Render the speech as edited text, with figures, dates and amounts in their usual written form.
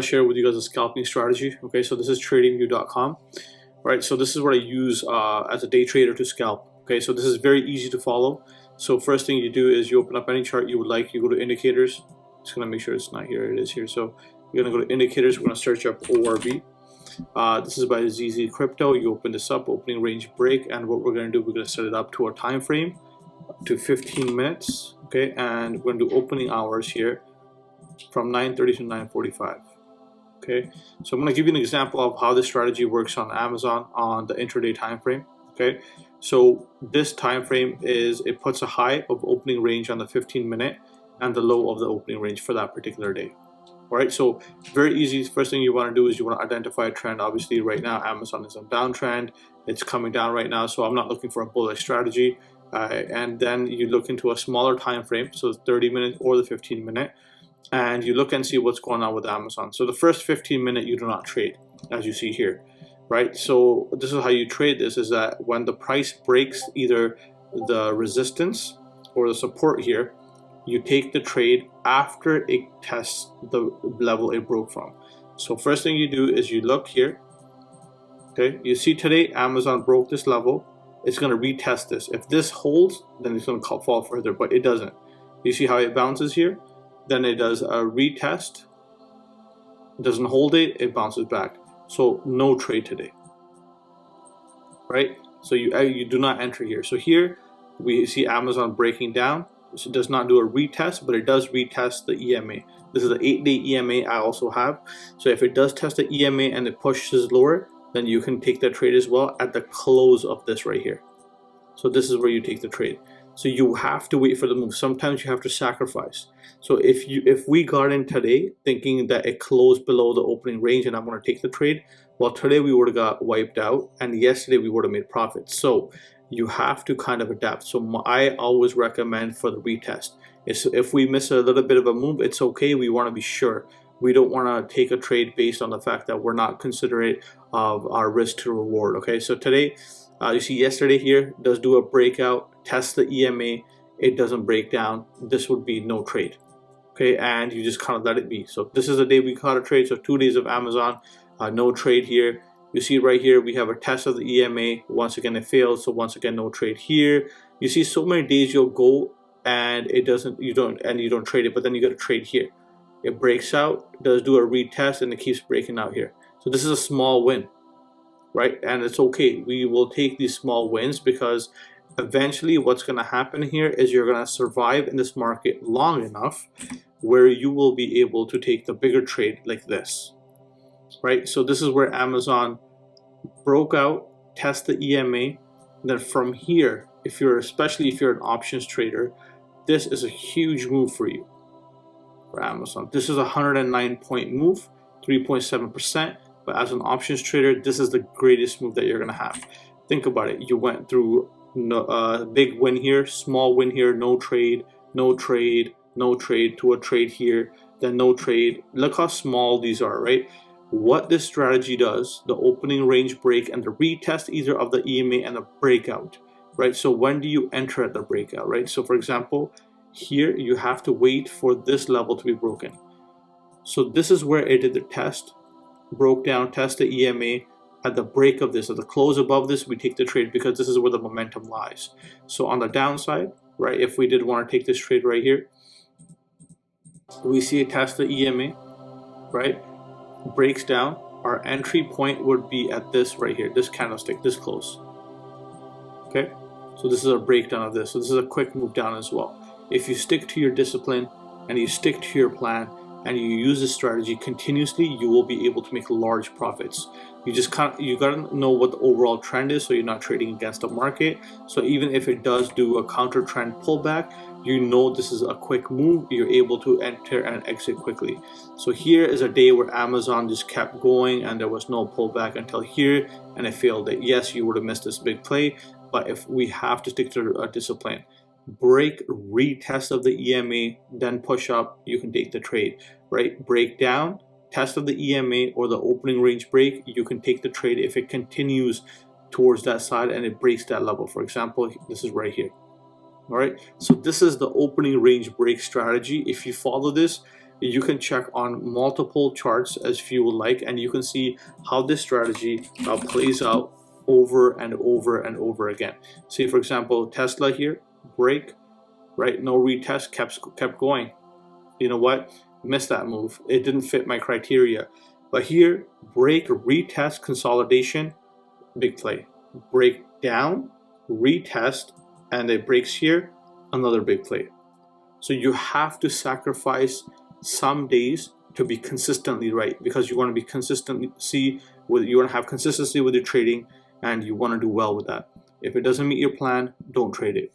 share with you guys a scalping strategy. Okay, so this is tradingview.com. Right, so this is what I use as a day trader to scalp. Okay, so this is very easy to follow. So first thing you do is you open up any chart you would like. You go to indicators. Just gonna make sure it's not here. It is here. So you're gonna go to indicators. We're gonna search up ORB. This is by ZZ Crypto. You open this up, opening range break, and what we're gonna do, we're gonna set it up to our time frame to 15 minutes. Okay, and we're gonna do opening hours here from 9:30 to 9:45. Okay, so I'm going to give you an example of how this strategy works on Amazon on the intraday time frame. Okay, so this time frame is, it puts a high of opening range on the 15-minute and the low of the opening range for that particular day. All right, so very easy. First thing you want to do is you want to identify a trend. Obviously right now Amazon is on downtrend, it's coming down right now, so I'm not looking for a bullish strategy. And then you look into a smaller time frame, so 30 minutes or the 15-minute, and you look and see what's going on with Amazon. So the first 15-minute you do not trade, as you see here, right? So this is how you trade this, is that when the price breaks either the resistance or the support here, you take the trade after it tests the level it broke from. So first thing you do is you look here. Okay, you see today Amazon broke this level. It's going to retest this. If this holds, then it's going to fall further, but it doesn't. You see how it bounces here? Then it does a retest, it doesn't hold it, it bounces back. So no trade today, right? So you do not enter here. So here we see Amazon breaking down. So it does not do a retest, but it does retest the EMA. This is the 8-day EMA I also have. So if it does test the EMA and it pushes lower, then you can take that trade as well at the close of this right here. So this is where you take the trade. So you have to wait for the move. Sometimes you have to sacrifice. So if we got in today thinking that it closed below the opening range and I'm going to take the trade, well, today we would have got wiped out, and yesterday we would have made profits. So you have to kind of adapt. So I always recommend for the retest. If we miss a little bit of a move, it's okay. We want to be sure. We don't want to take a trade based on the fact that we're not considerate of our risk to reward. Okay, so today, you see yesterday here does do a breakout, test the EMA, it doesn't break down. This would be no trade. Okay, and you just kind of let it be. So this is the day we caught a trade. So 2 days of Amazon, no trade here. You see right here we have a test of the EMA. Once again it failed, so once again no trade here. You see so many days you'll go and it doesn't, you don't trade it, but then you got to trade here. It breaks out, does do a retest, and it keeps breaking out here. So this is a small win, right? And it's okay. We will take these small wins because eventually what's going to happen here is you're going to survive in this market long enough where you will be able to take the bigger trade like this, right? So this is where Amazon broke out, test the EMA. Then from here, especially if you're an options trader, this is a huge move for you. For Amazon, this is a 109-point move, 3.7%. But as an options trader, this is the greatest move that you're gonna have. Think about it. You went through big win here, small win here, no trade, no trade, no trade, to a trade here, then no trade. Look how small these are, right? What this strategy does, the opening range break and the retest either of the EMA and the breakout, right? So when do you enter at the breakout, right? So for example, here you have to wait for this level to be broken. So this is where it did the test, broke down, test the EMA. At the break of this, at the close above this, we take the trade because this is where the momentum lies. So on the downside, right, if we did want to take this trade right here, we see it test the EMA, right, breaks down. Our entry point would be at this right here, this candlestick, this close. Okay, so this is a breakdown of this. So this is a quick move down as well. If you stick to your discipline and you stick to your plan and you use this strategy continuously, you will be able to make large profits. You gotta know what the overall trend is, so you're not trading against the market. So even if it does do a counter trend pullback, you know this is a quick move, you're able to enter and exit quickly. So here is a day where Amazon just kept going and there was no pullback until here, and it failed it. Yes, you would have missed this big play, but if we have to stick to a discipline, break, retest of the EMA, then push up, you can take the trade, right? Break down, test of the EMA or the opening range break, you can take the trade if it continues towards that side and it breaks that level. For example, this is right here. All right, so this is the opening range break strategy. If you follow this, you can check on multiple charts as you would like, and you can see how this strategy plays out over and over and over again. See, for example, Tesla here, break, right? No retest, kept going. You know what? Missed that move. It didn't fit my criteria. But here, break, retest, consolidation, big play. Break down, retest, and it breaks here, another big play. So you have to sacrifice some days to be consistently right, because you want to be you want to have consistency with your trading, and you want to do well with that. If it doesn't meet your plan, don't trade it.